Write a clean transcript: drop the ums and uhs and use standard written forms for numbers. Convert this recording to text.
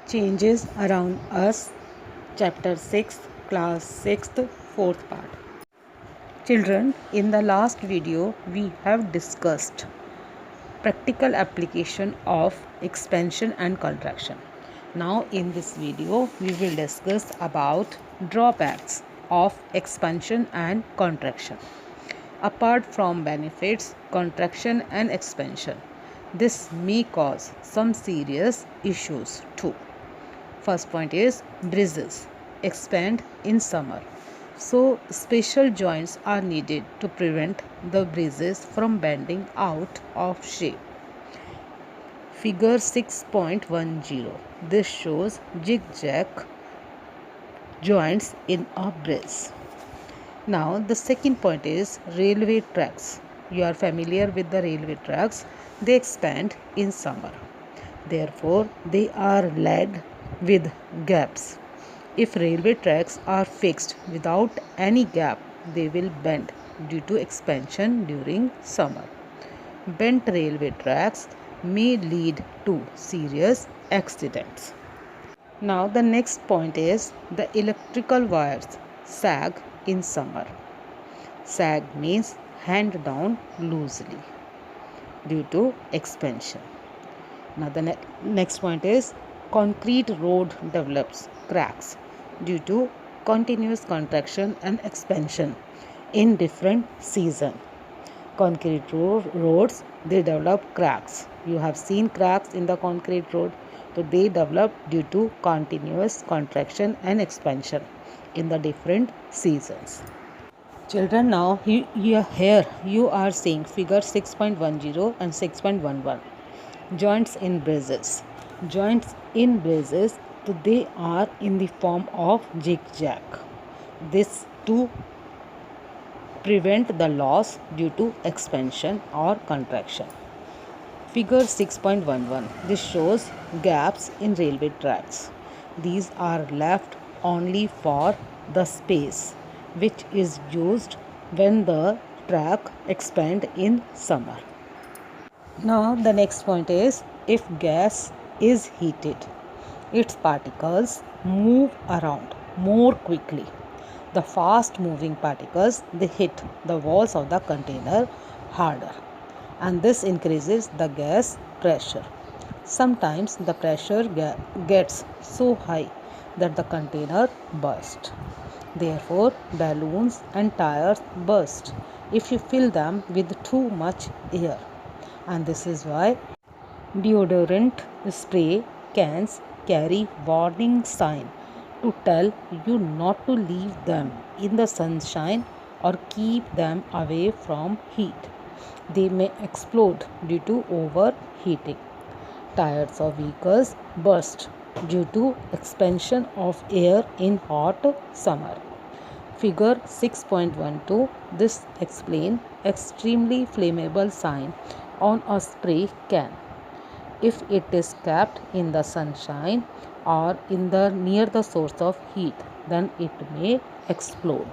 Changes Around Us, Chapter 6, Class 6th, 4th part. Children, in the last video, we have discussed practical application of expansion and contraction. Now, in this video, we will discuss about drawbacks of expansion and contraction. Apart from benefits, contraction and expansion, this may cause some serious issues too. First point is breezes expand in summer. So special joints are needed to prevent the breezes from bending out of shape. Figure 6.10. This shows zigzag joints in a breeze. Now the second point is railway tracks. You are familiar with the railway tracks. They expand in summer. Therefore, they are laid with gaps. If railway tracks are fixed without any gap, they will bend due to expansion during summer. Bent railway tracks may lead to serious accidents. Now the next point is the electrical wires sag in summer. Sag means hang down loosely due to expansion. Now the next point is concrete road develops cracks due to continuous contraction and expansion in different seasons. Concrete roads, they develop cracks. You have seen cracks in the concrete road. So they develop due to continuous contraction and expansion in the different seasons. Children, now here you are seeing figure 6.10 and 6.11. Joints in breezes. Joints in breezes, they are in the form of zigzag. This to prevent the loss due to expansion or contraction. Figure 6.11. This shows gaps in railway tracks. These are left only for the space which is used when the track expand in summer. Now the next point is if gas is heated, its particles move around more quickly. The fast moving particles, they hit the walls of the container harder, and this increases the gas pressure. Sometimes the pressure gets so high that the container bursts. Therefore, balloons and tires burst if you fill them with too much air. And this is why deodorant spray cans carry warning sign to tell you not to leave them in the sunshine or keep them away from heat. They may explode due to overheating. Tires of vehicles burst due to expansion of air in hot summer. Figure 6.12. This explains extremely flammable sign on a spray can. If it is kept in the sunshine or in the near the source of heat, then it may explode.